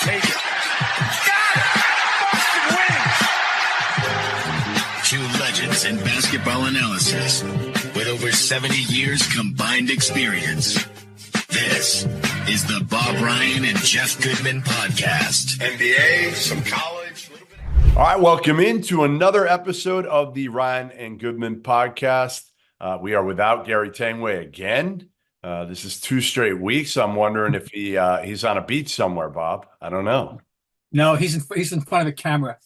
take it. Got it! Boston wins! Two legends in basketball analysis with over 70 years combined experience. This is the Bob Ryan and Jeff Goodman podcast. NBA, some college. All right, welcome into another episode of the Ryan and Goodman podcast. We are without Gary Tangway again. This is 2 straight weeks. I'm wondering if he's on a beach somewhere, Bob. I don't know. No, he's in front of a camera.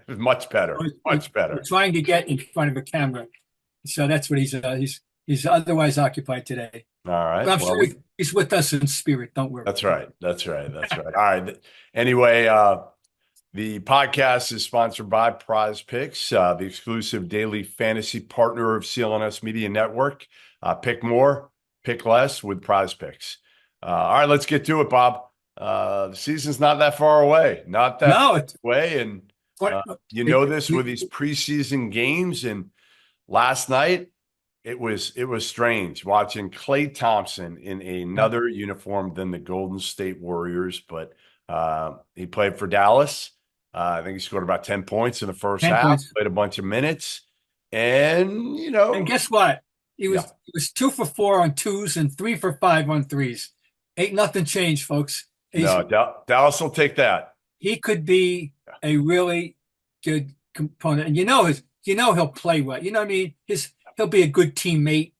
Much better. Much better. We're trying to get in front of a camera, so that's what he's otherwise occupied today. All right. But I'm sure he's with us in spirit. Don't worry. That's right. All right. Anyway, the podcast is sponsored by Prize Picks, the exclusive daily fantasy partner of CLNS Media Network. Pick more, pick less with Prize Picks. All right, let's get to it, Bob. The season's not that far away. Not that far away. And you know this with these preseason games. And last night, it was strange watching Klay Thompson in another uniform than the Golden State Warriors, but he played for Dallas. I think he scored about 10 points in the first half, played a bunch of minutes. And, And guess what? He was 2 for 4 on twos and 3 for 5 on threes. Ain't nothing changed, folks. Dallas will take that. He could be a really good component. And he'll play well. You know what I mean? He'll be a good teammate.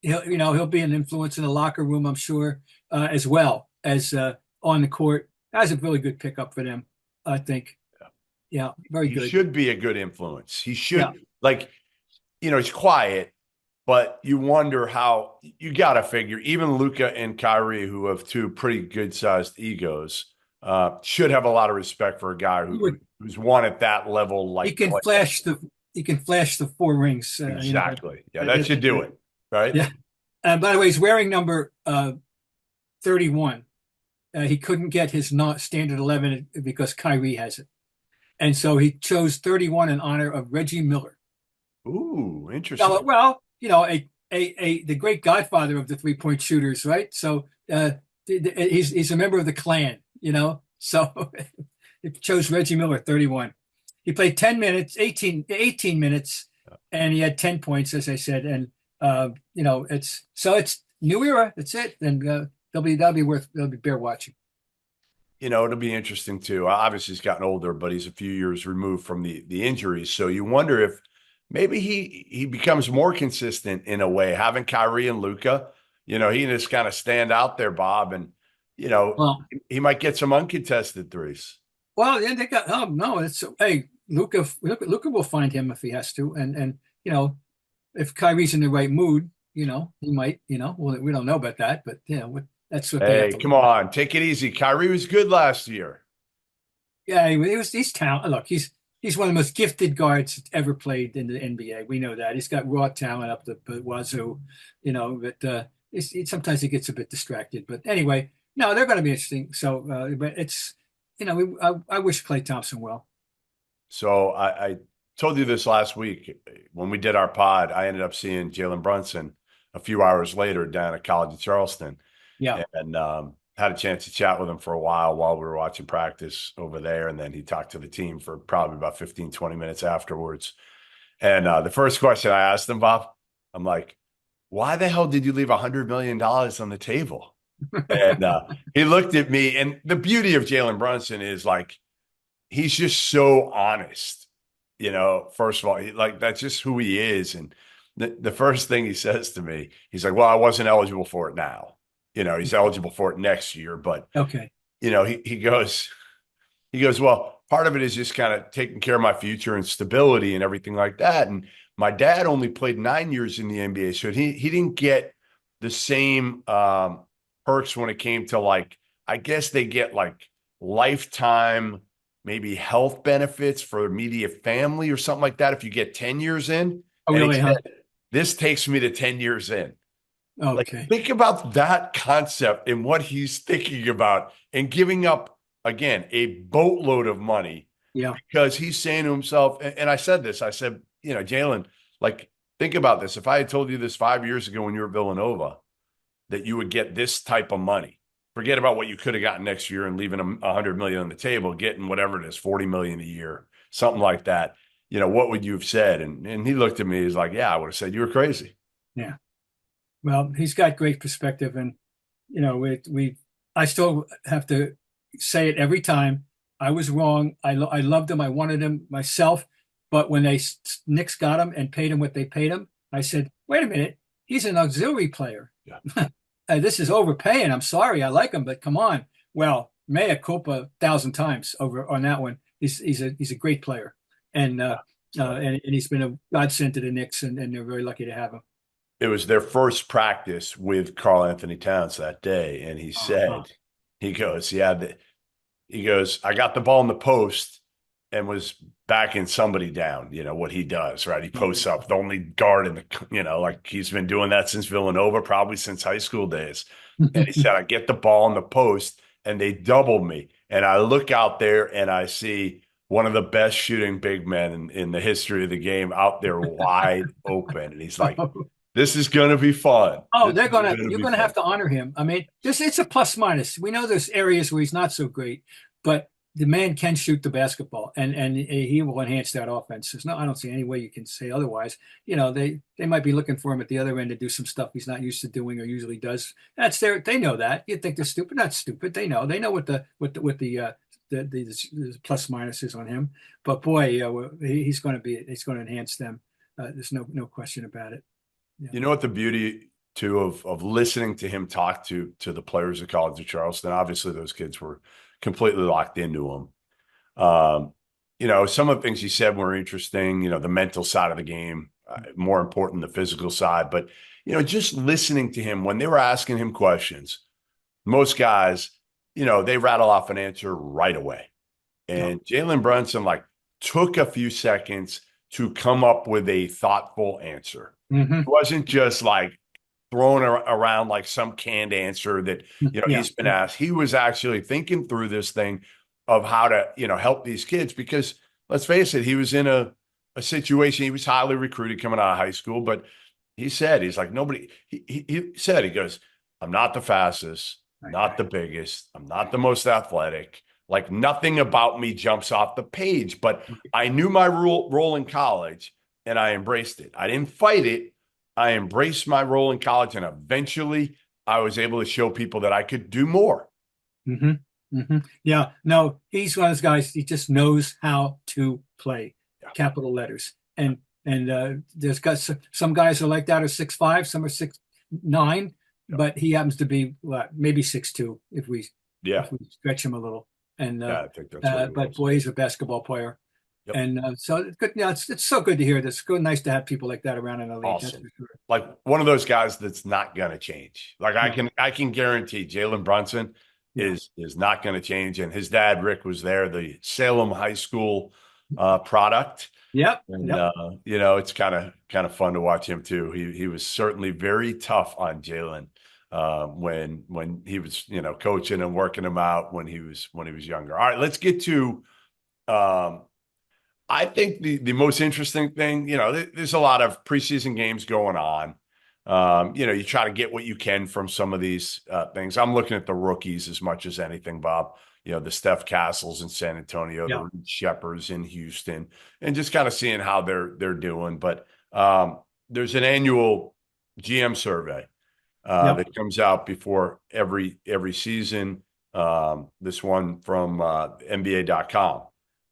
He'll be an influence in the locker room, I'm sure, as well as on the court. That's a really good pickup for them, I think. Yeah, very good. He should be a good influence. He should, he's quiet, but you wonder how you got to figure even Luka and Kyrie, who have 2 pretty good-sized egos, should have a lot of respect for a guy who's won at that level. Like he can flash the 4 rings. Exactly. That should do it, right? Yeah. And by the way, he's wearing number 31. He couldn't get his standard 11 because Kyrie has it. And so he chose 31 in honor of Reggie Miller. Ooh, interesting. Well, the great godfather of the 3-point shooters, right? So he's a member of the clan, So he chose Reggie Miller, 31. He played 10 minutes, 18 minutes, and he had 10 points, as I said. And it's new era. That's it. And they'll be bear watching. It'll be interesting too. Obviously, he's gotten older, but he's a few years removed from the injuries. So you wonder if maybe he becomes more consistent in a way, having Kyrie and Luka. He can just kind of stand out there, Bob, and he might get some uncontested threes. Well, yeah, they got Luka will find him if he has to, and if Kyrie's in the right mood, he might. Well, we don't know about that, but that's what. Hey, come on, take it easy. Kyrie was good last year. Yeah, he's talented. Look, he's one of the most gifted guards that's ever played in the NBA. We know that. He's got raw talent up the wazoo, but sometimes he gets a bit distracted. But anyway, no, they're going to be interesting. So, but it's, I wish Klay Thompson well. So I told you this last week when we did our pod. I ended up seeing Jaylen Brunson a few hours later down at College of Charleston. Yeah. And had a chance to chat with him for a while we were watching practice over there. And then he talked to the team for probably about 15, 20 minutes afterwards. And the first question I asked him, Bob, I'm like, why the hell did you leave $100 million on the table? And he looked at me, and the beauty of Jaylen Brunson is he's just so honest, first of all, that's just who he is. And the first thing he says to me, he's like, well, I wasn't eligible for it now. He's eligible for it next year, but okay. He goes, well, part of it is just kind of taking care of my future and stability and everything like that. And my dad only played 9 years in the NBA, so he didn't get the same perks when it came to I guess they get lifetime, maybe health benefits for immediate family or something like that if you get 10 years in. Oh, really? This takes me to 10 years in. Okay. Think about that concept and what he's thinking about and giving up, again, a boatload of money. Yeah. Because he's saying to himself, and I said, Jaylen, think about this. If I had told you this 5 years ago when you were at Villanova, that you would get this type of money forget about what you could have gotten next year and leaving him $100 million on the table, getting whatever it is, $40 million a year, something like that. What would you have said? And he looked at me, he's like, yeah, I would have said you were crazy. Yeah. Well, he's got great perspective, and I still have to say it every time. I was wrong. I loved him. I wanted him myself. But when Knicks got him and paid him what they paid him, I said, wait a minute, he's an auxiliary player. Yeah. This is overpaying. I'm sorry. I like him, but come on. Well, mea culpa 1,000 times over on that one. He's a great player. And he's been a godsend to the Knicks, and they're very lucky to have him. It was their first practice with Karl Anthony Towns that day. And he said, he goes, I got the ball in the post and was backing somebody down, what he does, right? He posts up, the only guard in the, like he's been doing that since Villanova, probably since high school days. And he said, I get the ball in the post and they double me. And I look out there and I see one of the best shooting big men in the history of the game out there wide open. And he's like, this is going to be fun. Oh, you're going to have to honor him. I mean, it's a plus minus. We know there's areas where he's not so great, but the man can shoot the basketball, and he will enhance that offense. I don't see any way you can say otherwise. They might be looking for him at the other end to do some stuff he's not used to doing or usually does. They know that. You think they're stupid? Not stupid. They know what the plus minus is on him. But boy, he's going to enhance them. There's no question about it. Yeah. You know what the beauty too of listening to him talk to the players of College of Charleston? Obviously, those kids were completely locked into him. Some of the things he said were interesting. The mental side of the game, more important than the physical side. But just listening to him when they were asking him questions, most guys, they rattle off an answer right away. And Jalen Brunson took a few seconds to come up with a thoughtful answer. Mm-hmm. It wasn't just throwing around some canned answer that he's been asked. He was actually thinking through this thing of how to help these kids, because let's face it, he was in a situation. He was highly recruited coming out of high school, but he said he goes, I'm not the fastest, not the biggest, I'm not the most athletic. Nothing about me jumps off the page, but I knew my role in college and I embraced it. I didn't fight it. I embraced my role in college, and eventually I was able to show people that I could do more. Mm-hmm. Mm-hmm. Yeah, no, he's one of those guys. He just knows how to play, capital letters. And there's got some guys are like that, are 6'5", some are 6'9", but he happens to be maybe 6'2" if we stretch him a little. And I think that's but boy, he's a basketball player. Yep. And so it's good. It's so good to hear this. It's good, nice to have people like that around in the league. Awesome. That's for sure. One of those guys that's not going to change. I can guarantee Jalen Brunson is not going to change. And his dad, Rick, was there, the Salem High School product. Yep. And it's kind of fun to watch him too. He was certainly very tough on Jalen when he was coaching and working him out when he was younger. All right, let's get to I think the most interesting thing, there's a lot of preseason games going on. You try to get what you can from some of these things. I'm looking at the rookies as much as anything, Bob. The Steph Castles in San Antonio, the Reed Shepherds in Houston, and just kind of seeing how they're doing. But there's an annual GM survey that comes out before every season. This one from NBA.com,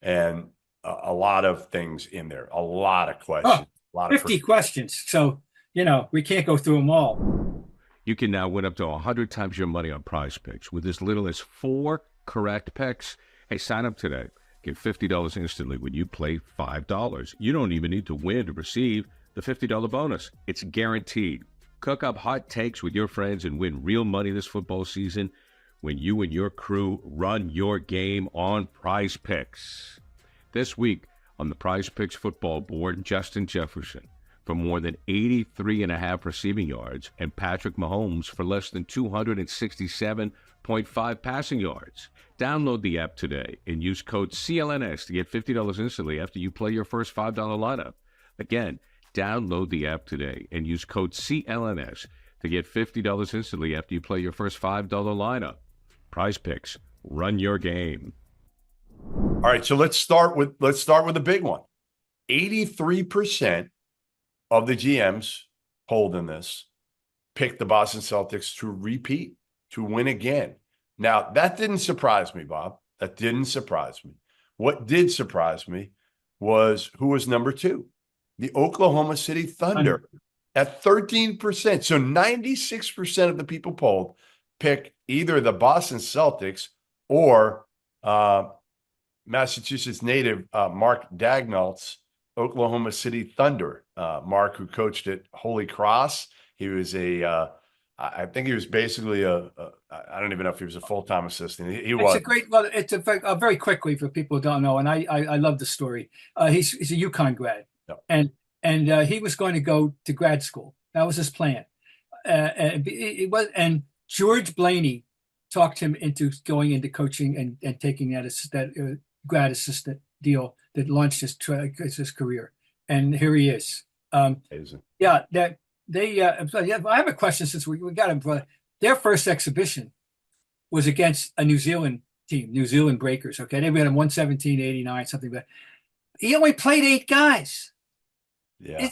and a lot of things in there, a lot of questions. 50 questions. So, we can't go through them all. You can now win up to 100 times your money on Prize Picks with as little as 4 correct picks. Hey, sign up today. Get $50 instantly when you play $5. You don't even need to win to receive the $50 bonus. It's guaranteed. Cook up hot takes with your friends and win real money this football season when you and your crew run your game on Prize Picks. This week on the Prize Picks football board, Justin Jefferson for more than 83.5 receiving yards and Patrick Mahomes for less than 267.5 passing yards. Download the app today and use code CLNS to get $50 instantly after you play your first $5 lineup. Again, download the app today and use code CLNS to get $50 instantly after you play your first $5 lineup. Prize Picks. Run your game. All right, so let's start with the big one. 83% of the GMs polled in this picked the Boston Celtics to repeat, to win again. Now, that didn't surprise me, Bob. That didn't surprise me. What did surprise me was who was number 2? The Oklahoma City Thunder at 13%. So 96% of the people polled pick either the Boston Celtics or Massachusetts native Mark Dagnall's Oklahoma City Thunder. Mark, who coached at Holy Cross. He was I think he was basically I don't even know if he was a full-time assistant. He was. It's very quickly for people who don't know, and I love the story. He's a UConn grad, Yep. and he was going to go to grad school. That was his plan. And George Blaney talked him into going into coaching and taking that grad assistant deal that launched his career. And here he is. Amazing. Yeah, I have a question since we got him. Their first exhibition was against a New Zealand team, New Zealand Breakers. Okay, they went 117-89, something like that. He only played 8 guys. Yeah.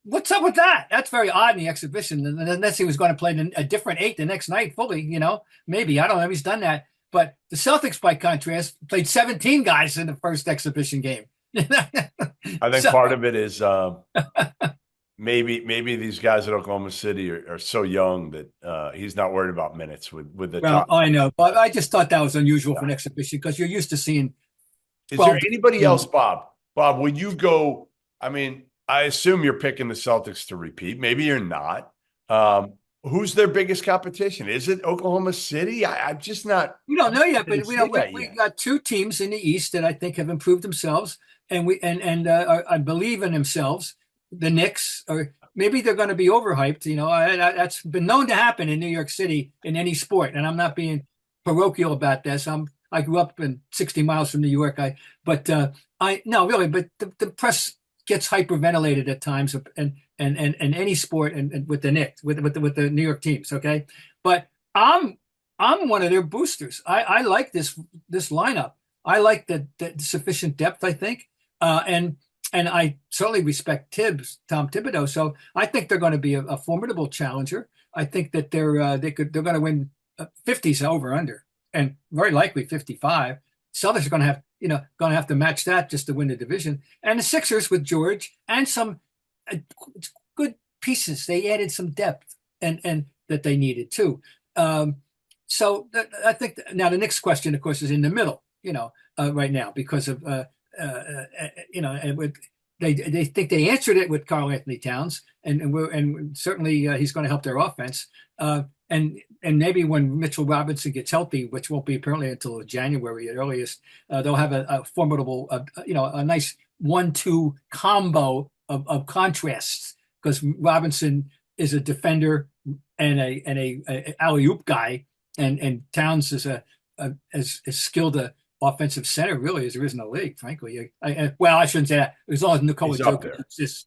What's up with that? That's very odd in the exhibition. And unless he was going to play a different 8 the next night fully, maybe. I don't know if he's done that. But the Celtics, by contrast, played 17 guys in the first exhibition game. I think part of it is maybe these guys at Oklahoma City are so young that he's not worried about minutes with the top. I know, but I just thought that was unusual for an exhibition because you're used to seeing. Is there anybody else, Bob? Bob, when you go, I mean, I assume you're picking the Celtics to repeat. Maybe you're not. Who's their biggest competition? Is it Oklahoma City? I'm just not. We don't know yet, but we got 2 teams in the East that I think have improved themselves, and I believe in themselves. The Knicks, or maybe they're going to be overhyped. That's been known to happen in New York City in any sport, and I'm not being parochial about this. I grew up in 60 miles from New York. But the press gets hyperventilated at times, and any sport, and with the Knicks, with the New York teams. Okay, but I'm one of their boosters. I like this lineup. I like the sufficient depth, I think, and I certainly respect Tom Thibodeau. So I think they're going to be a formidable challenger. I think that they're going to win 50s over under, and very likely 55. Celtics are going to have to match that just to win the division. And the Sixers with George and some good pieces. They added some depth and that they needed too. So I think now the next question, of course, is in the middle. Right now because of they think they answered it with Karl Anthony Towns, and certainly he's going to help their offense. And maybe when Mitchell Robinson gets healthy, which won't be apparently until January at earliest, they'll have a formidable, a nice 1-2 combo of contrasts, because Robinson is a defender and a alley-oop guy, and Towns is as skilled a offensive center really as there is in the league, frankly. I shouldn't say that. As long as Nikola Jokic is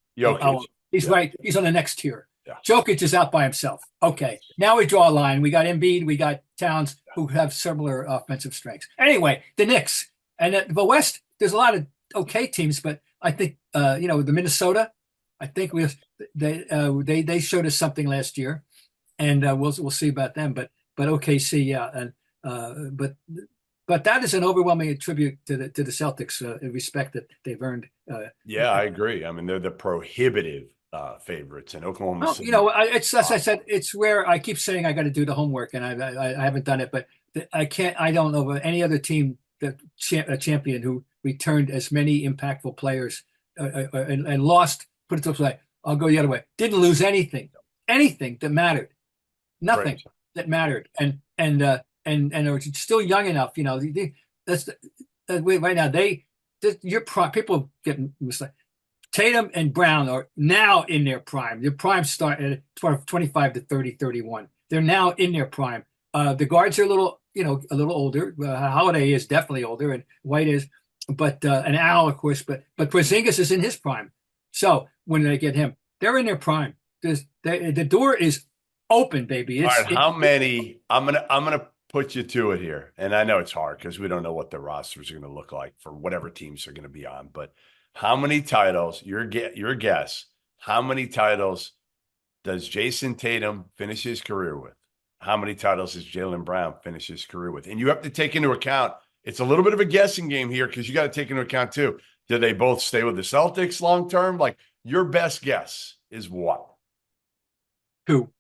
he's right. He's on the next tier. Yeah. Jokic is out by himself. Okay, now we draw a line. We got Embiid, we got Towns, who have similar offensive strengths. Anyway, the Knicks and the West. There's a lot of okay teams, but I think the Minnesota. I think they showed us something last year, and we'll see about them. But OKC, yeah, and but that is an overwhelming tribute to the Celtics, respect that they've earned. I agree. I mean, they're the prohibitive favorites in Oklahoma City. It's as I said, it's where I keep saying I got to do the homework, and I haven't done it, but I can't. I don't know of any other team that a champion who returned as many impactful players and lost. Put it this way, I'll go the other way. Didn't lose anything that mattered, nothing that mattered, and are still young enough. That's right now. People getting misled. Tatum and Brown are now in their prime. Their prime start at 25 to 30, 31. They're now in their prime. The guards are a little older. Holiday is definitely older, and White is, but and Al, of course, but Porzingis is in his prime. So when they get him, they're in their prime. The door is open, baby. All right, how many? I'm gonna put you to it here. And I know it's hard because we don't know what the rosters are going to look like for whatever teams they're going to be on. But how many titles, your guess, how many titles does Jason Tatum finish his career with? How many titles does Jaylen Brown finish his career with? And you have to take into account, it's a little bit of a guessing game here because you got to take into account too. Do they both stay with the Celtics long term? Like, your best guess is what? Two.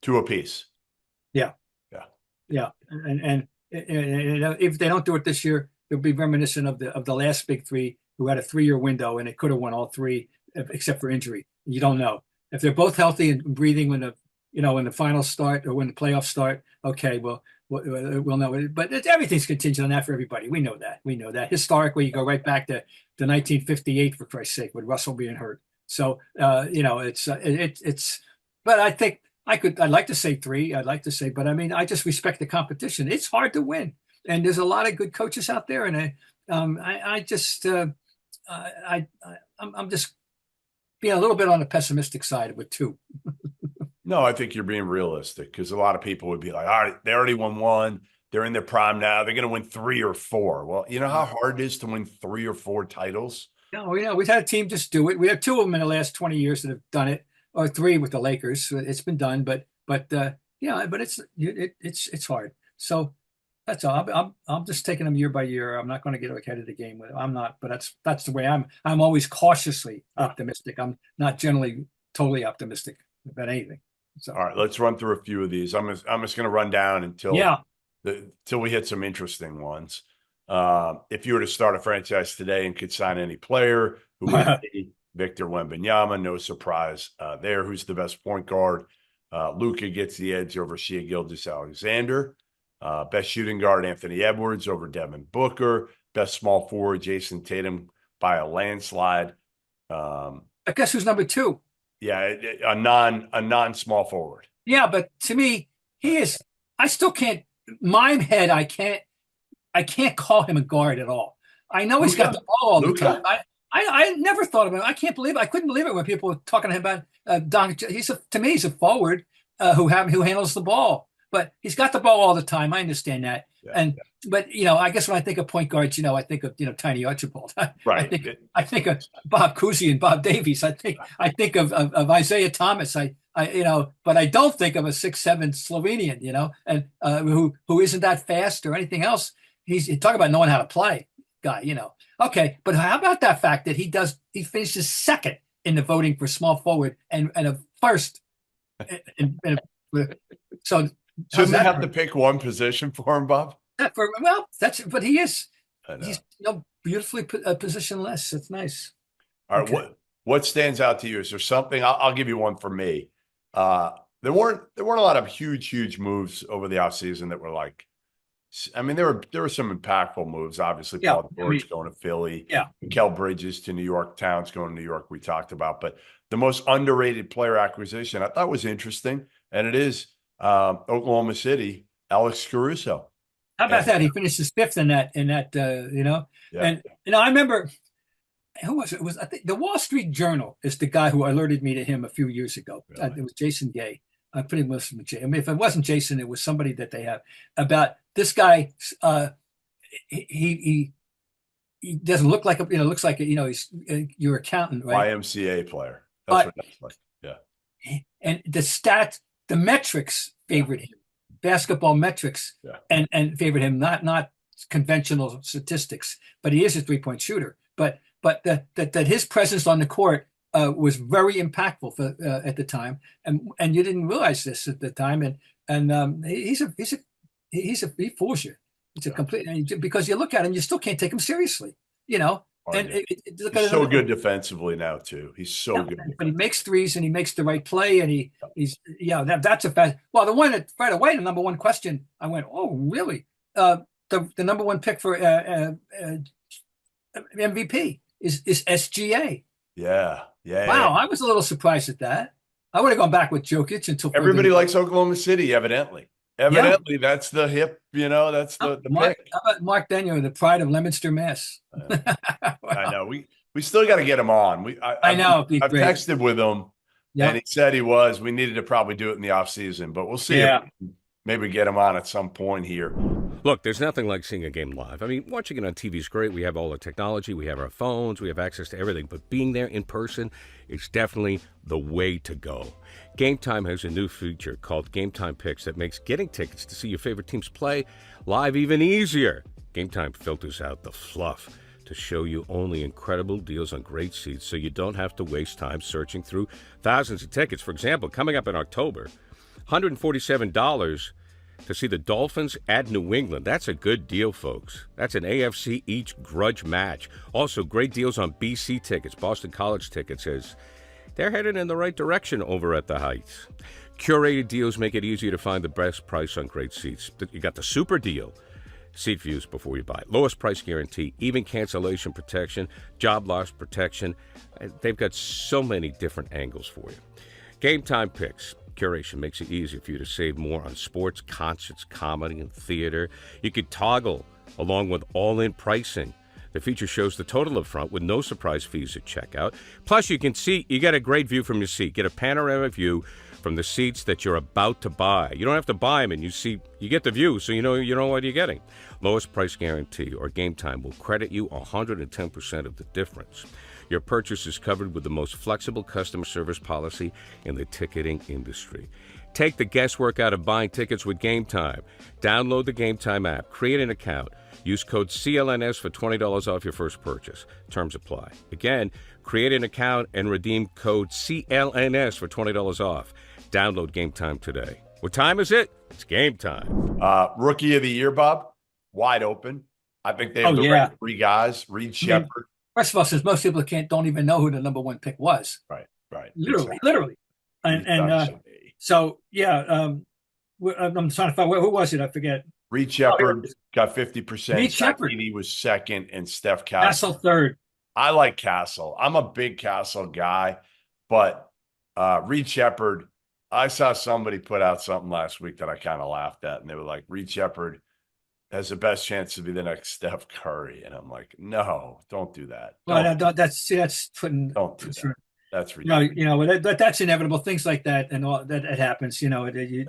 Two apiece. Yeah. Yeah. Yeah. And if they don't do it this year, it'll be reminiscent of the last big three who had a 3-year window and they could have won all three except for injury. You don't know. If they're both healthy and breathing when the finals start or when the playoffs start, okay, we'll know. But everything's contingent on that for everybody. We know that. Historically, you go right back to 1958, for Christ's sake, with Russell being hurt. So, it's. But I think I'd like to say 3. I'd like to say, but I mean, I just respect the competition. It's hard to win, and there's a lot of good coaches out there, and I'm just being a little bit on the pessimistic side with 2. No, I think you're being realistic because a lot of people would be like, all right, they already won 1. They're in their prime now. They're going to win 3 or 4. Well, you know how hard it is to win 3 or 4 titles? No, we've had a team just do it. We have 2 of them in the last 20 years that have done it, or 3 with the Lakers. It's been done, but it's hard. So that's all. I'm just taking them year by year. I'm not going to get ahead of the game with it. I'm not, but that's the way I'm always cautiously optimistic. I'm not generally totally optimistic about anything. So, all right, let's run through a few of these. I'm just going to run down until we hit some interesting ones. If you were to start a franchise today and could sign any player, who would it be? Victor Wembanyama, no surprise there. Who's the best point guard? Luka gets the edge over Shea Gilgeous-Alexander. Best shooting guard, Anthony Edwards over Devin Booker. Best small forward, Jason Tatum by a landslide. I guess who's number 2? Yeah, a non small forward. Yeah, but to me, he is. I still can't. My head, I can't call him a guard at all. I know he's got the ball all the time. I never thought of him. I couldn't believe it when people were talking to him about Don. To me, he's a forward who handles the ball, but he's got the ball all the time. I understand that. But I guess when I think of point guards, I think of Tiny Archibald. Right. I think of Bob Cousy and Bob Davies. I think of Isaiah Thomas. But I don't think of a 6'7" Slovenian. And who isn't that fast or anything else. He's talk about knowing how to play, guy. Okay, but how about that fact that he finishes second in the voting for small forward and a first. So. Shouldn't they have to pick one position for him, Bob? But he is. He's beautifully positionless. It's nice. All right, okay. What stands out to you? Is there something? I'll give you one for me. There weren't a lot of huge moves over the offseason that were like. I mean, there were some impactful moves. Obviously, Paul George going to Philly. Yeah. Mikal Bridges to New York. Towns going to New York. We talked about, but the most underrated player acquisition I thought was interesting, and it is. Oklahoma City, Alex Caruso. How about that? He finishes 5th in that. Yeah. And I remember who was it? I think the Wall Street Journal is the guy who alerted me to him a few years ago. Really? It was Jason Gay. I pretty much. I mean, if it wasn't Jason, it was somebody that they have about this guy. He doesn't look like looks like he's your accountant, right? YMCA player. That's what that's like. Yeah. And the stats. The metrics favored him, basketball metrics, and favored him, not conventional statistics. But he is a 3-point shooter. But that his presence on the court was very impactful at the time, and you didn't realize this at the time. And he fools you. It's a complete because you look at him, you still can't take him seriously. And he's so good defensively now too. He's so good. But he makes threes and he makes the right play and that's a fact. Well, the one that right away, the number one question, I went, oh really? The number one pick for MVP is SGA. Yeah. Wow, I was a little surprised at that. I would have gone back with Jokic until everybody likes Oklahoma City, evidently. That's the hip, that's the Mark, pick. How about Mark Daniel, the pride of Leominster, Mass? I know. We still got to get him on. I know. I've texted with him, and he said we needed to probably do it in the off season, but we'll see. Yeah. maybe get him on at some point here. Look, there's nothing like seeing a game live. I mean, watching it on TV is great. We have all the technology. We have our phones. We have access to everything. But being there in person is definitely the way to go. Game Time has a new feature called Game Time Picks that makes getting tickets to see your favorite teams play live even easier. Game Time filters out the fluff to show you only incredible deals on great seats so you don't have to waste time searching through thousands of tickets. For example, coming up in October, $147 to see the Dolphins at New England. That's a good deal, folks. That's an AFC each grudge match. Also, great deals on BC tickets, Boston College tickets, as they're headed in the right direction over at the Heights. Curated deals make it easier to find the best price on great seats. You got the super deal. Seat views before you buy. Lowest price guarantee, even cancellation protection, job loss protection. They've got so many different angles for you. Game Time Picks. Curation makes it easier for you to save more on sports, concerts, comedy, and theater. You could toggle along with all-in pricing. The feature shows the total up front with no surprise fees at checkout. Plus, you get a great view from your seat. Get a panoramic view from the seats that you're about to buy. You don't have to buy them, and you get the view, so you know what you're getting. Lowest price guarantee or Game Time will credit you 110% of the difference. Your purchase is covered with the most flexible customer service policy in the ticketing industry. Take the guesswork out of buying tickets with Game Time. Download the Game Time app, create an account, use code CLNS for $20 off your first purchase. Terms apply. Again, create an account and redeem code CLNS for $20 off. Download Game Time today. What time is it? It's game time. Rookie of the year, Bob, wide open. I think they have right three guys. Reed Sheppard. First of all, since most people don't even know who the number one pick was. Right. Literally. So, I'm trying to find who was it? I forget. Reed Sheppard got 50%. Reed Sheppard. He was second, and Steph Castle third. I like Castle. I'm a big Castle guy, but Reed Sheppard, I saw somebody put out something last week that I kind of laughed at, and they were like, Reed Sheppard has the best chance to be the next Steph Curry. And I'm like, no, don't do that. Well, that's putting. Don't do that. That's ridiculous. That's inevitable. Things like that and all that happens.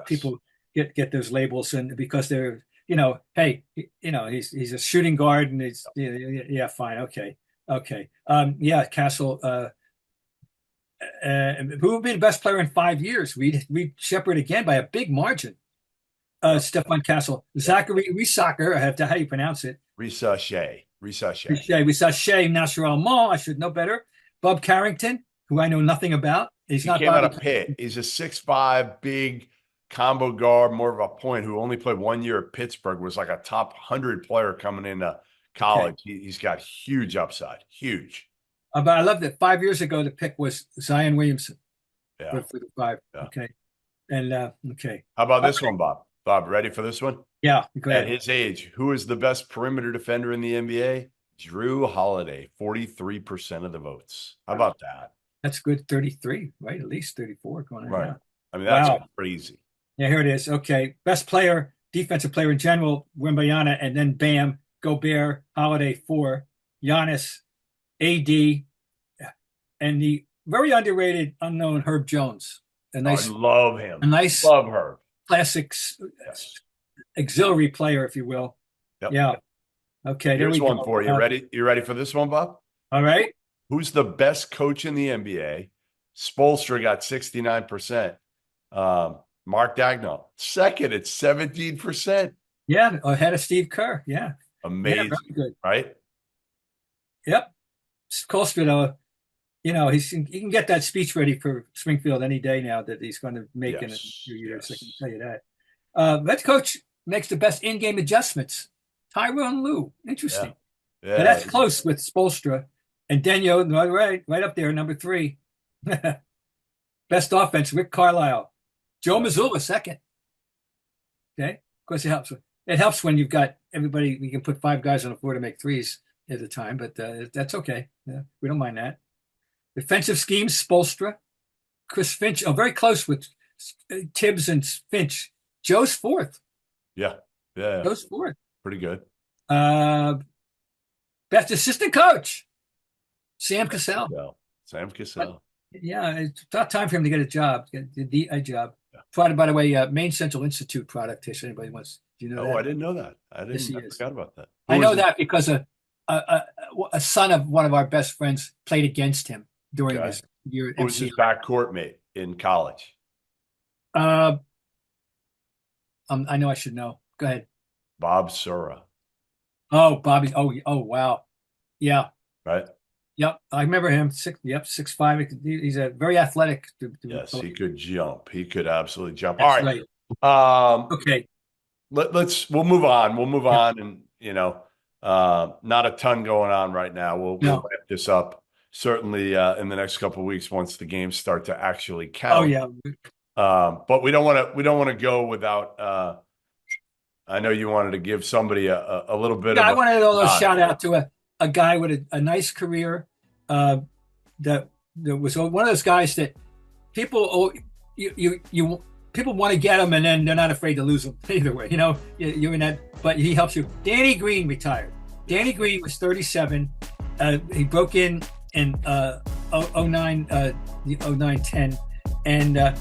People get those labels, and because they're, hey, he's a shooting guard, and he's fine, okay. Castle. Who would be the best player in 5 years? Reed Sheppard again by a big margin. Stephon Castle, Zachary Riesacher, how you pronounce it? Riesacher, Nasser Al-Mal, I should know better. Bob Carrington, who I know nothing about. He came out of Pitt. He's a 6'5", big combo guard, more of a point, who only played 1 year at Pittsburgh, was like a top 100 player coming into college. Okay. He's got huge upside, huge. But I love that 5 years ago, the pick was Zion Williamson. Yeah. For the five. Yeah. Okay. And, okay. How about this one, Bob? Bob, ready for this one? Yeah, go ahead. At his age, who is the best perimeter defender in the NBA? Drew Holiday, 43% of the votes. How about that? That's good. 33, right? At least 34 going on. Right. I mean, that's crazy. Yeah, here it is. Okay. Best player, defensive player in general, Wembanyama, and then Bam, Gobert, Holiday 4, Giannis, AD, and the very underrated, unknown Herb Jones. I love him. Love Herb. Classic auxiliary player, if you will. Yep. Yeah. Okay. Here's one for you. Ready? You ready for this one, Bob? All right. Who's the best coach in the NBA? Spoelstra got 69%. Mark Dagnall, second at 17%. Yeah, ahead of Steve Kerr. Yeah. Amazing. Yeah, good. Right? Yep. Spoelstra, though, he can get that speech ready for Springfield any day now that he's going to make in a few years. I can tell you that. That coach makes the best in-game adjustments. Tyronn Lue. Interesting. Yeah. But that's close with Spoelstra. And Denyo, right up there, number 3. Best offense, Rick Carlisle. Joe Mazzulla, second. Okay. Of course, it helps. It helps when you've got everybody. You can put 5 guys on the floor to make threes at a time, but that's okay. Yeah, we don't mind that. Defensive schemes, Spoelstra. Chris Finch, very close with Tibbs and Finch. Joe's 4th. Yeah. Joe's 4th. Pretty good. Best assistant coach, Sam Cassell. Sam Cassell. Yeah, it's about time for him to get a job, get a job. Product, by the way, Maine Central Institute product. If anybody wants, do you know that? I didn't know that. I Yes, he forgot about that. I know that because a son of one of our best friends played against him during his year. Who was his backcourt mate in college? I know I should know. Go ahead. Bob Sura. Oh, Bobby. Oh, wow. Yeah. Right. Yep. I remember him. 6'5". He's a very athletic. Yes, he could jump. He could absolutely jump. That's All right. right. Okay. We'll move on. We'll move on, and not a ton going on right now. We'll wrap this up certainly in the next couple of weeks once the games start to actually count. Oh yeah. But we don't want to go without. I know you wanted to give somebody a little bit. I wanted to shout out to a guy with a nice career. That was one of those guys that people people want to get him, and then they're not afraid to lose him either way. You're in that, but he helps you. Danny Green retired. Danny Green was 37. He broke in 09-10, and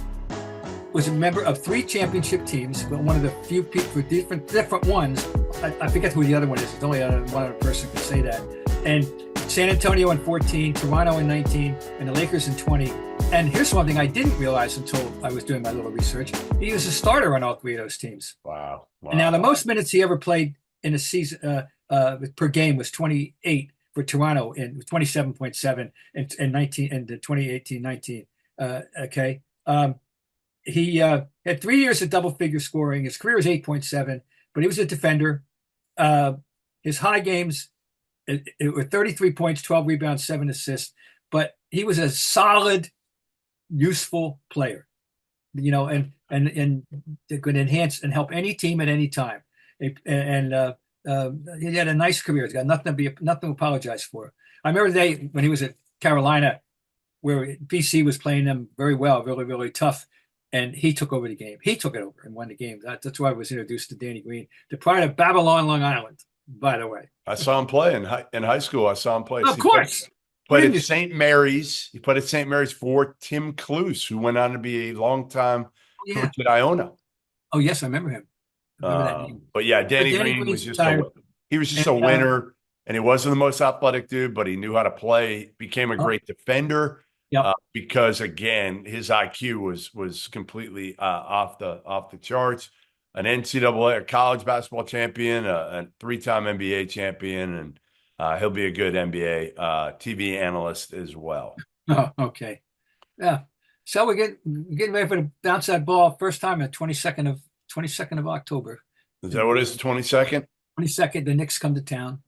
was a member of 3 championship teams, but one of the few people for different ones. I forget who the other one is. It's only one other person can say that. And San Antonio in 14, Toronto in 19, and the Lakers in 20. And here's one thing I didn't realize until I was doing my little research. He was a starter on all 3 of those teams. Wow. And now the most minutes he ever played in a season per game was 28 for Toronto, and 27.7 in 19 and 2018-19. Okay. He had 3 years of double-figure scoring. His career was 8.7, but he was a defender. His high games it were 33 points, 12 rebounds, 7 assists. But he was a solid, useful player, and could enhance and help any team at any time. And he had a nice career. He's got nothing to apologize for. I remember the day when he was at Carolina, where BC was playing them very well, really, really tough. And he took over the game. He took it over and won the game. That's why I was introduced to Danny Green, the pride of Babylon, Long Island, by the way. I saw him play in high school. I saw him play. Of course. Played at St. Mary's. He played at St. Mary's for Tim Cluse, who went on to be a longtime coach at Iona. Oh, yes, I remember him. But yeah, Danny Green was just a winner, and he wasn't the most athletic dude, but he knew how to play. Became a great defender. Because again, his IQ was completely off the charts. An NCAA, a college basketball champion, a 3-time NBA champion, and he'll be a good NBA TV analyst as well. Oh, okay, yeah. So we're getting ready for the bounce that ball. First time at 22nd of October. Is that what it is? 22nd. 22nd. The Knicks come to town,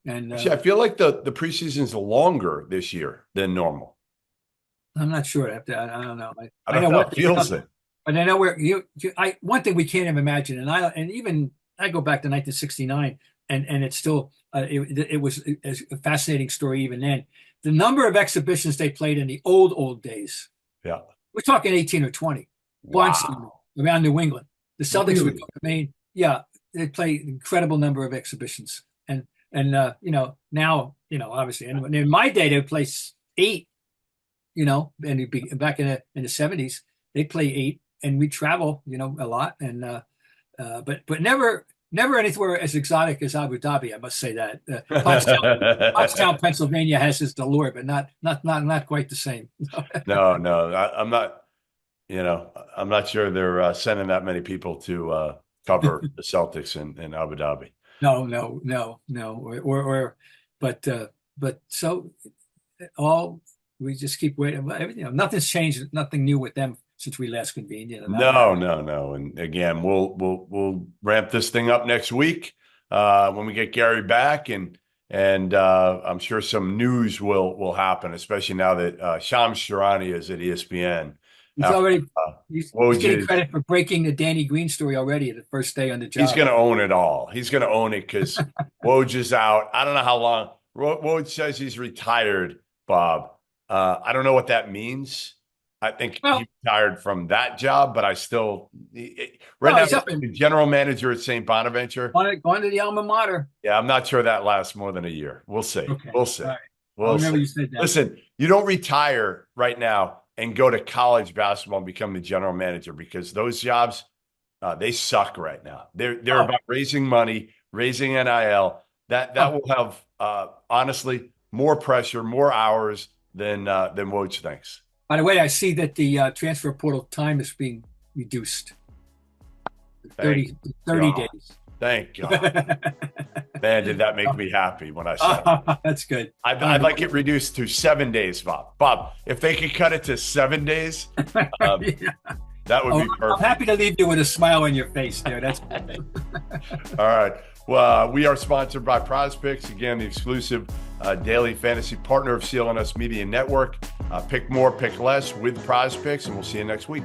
and I feel like the preseason's longer this year than normal. I'm not sure. I don't know. I don't know what feels it. But I know where one thing we can't even imagine, and even I go back to 1969, and it's still it was a fascinating story even then. The number of exhibitions they played in the old days. Yeah, we're talking 18 or 20. Wow. Around New England, the Celtics Really? would go to Maine. Yeah, they play an incredible number of exhibitions, and now obviously, and in my day they would play 8. And back in the 70s, they play 8, and we travel, a lot, and but never anywhere as exotic as Abu Dhabi. I must say that Pottstown, Pennsylvania has its allure, but not quite the same. No, I'm not. I'm not sure they're sending that many people to cover the Celtics in Abu Dhabi. No. But so all. We just keep waiting. Nothing's changed. Nothing new with them since we last convened. No. And again, we'll ramp this thing up next week when we get Gary back, and I'm sure some news will happen, especially now that Shams Charania is at ESPN. He's getting credit for breaking the Danny Green story already the first day on the job. He's going to own it all. He's going to own it because Woj is out. I don't know how long. Woj says he's retired, Bob. I don't know what that means. I think he retired from that job, but I still now he's the general manager at St. Bonaventure. Going to the alma mater. Yeah, I'm not sure that lasts more than a year. We'll see. Okay. We'll see. Right. We'll remember see. you said that. Listen, you don't retire right now and go to college basketball and become the general manager, because those jobs, they suck right now. They're about raising money, raising NIL. That will have honestly more pressure, more hours than Woj thinks. By the way, I see that the transfer portal time is being reduced. 30 days. Thank God. Man, did that make me happy when I saw it. That's good. I'd like it reduced to 7 days, Bob. Bob, if they could cut it to 7 days, that would be perfect. I'm happy to leave you with a smile on your face there. That's good. All right. Well, we are sponsored by PrizePicks. Again, the exclusive daily fantasy partner of CLNS Media Network. Pick more, pick less with PrizePicks, and we'll see you next week.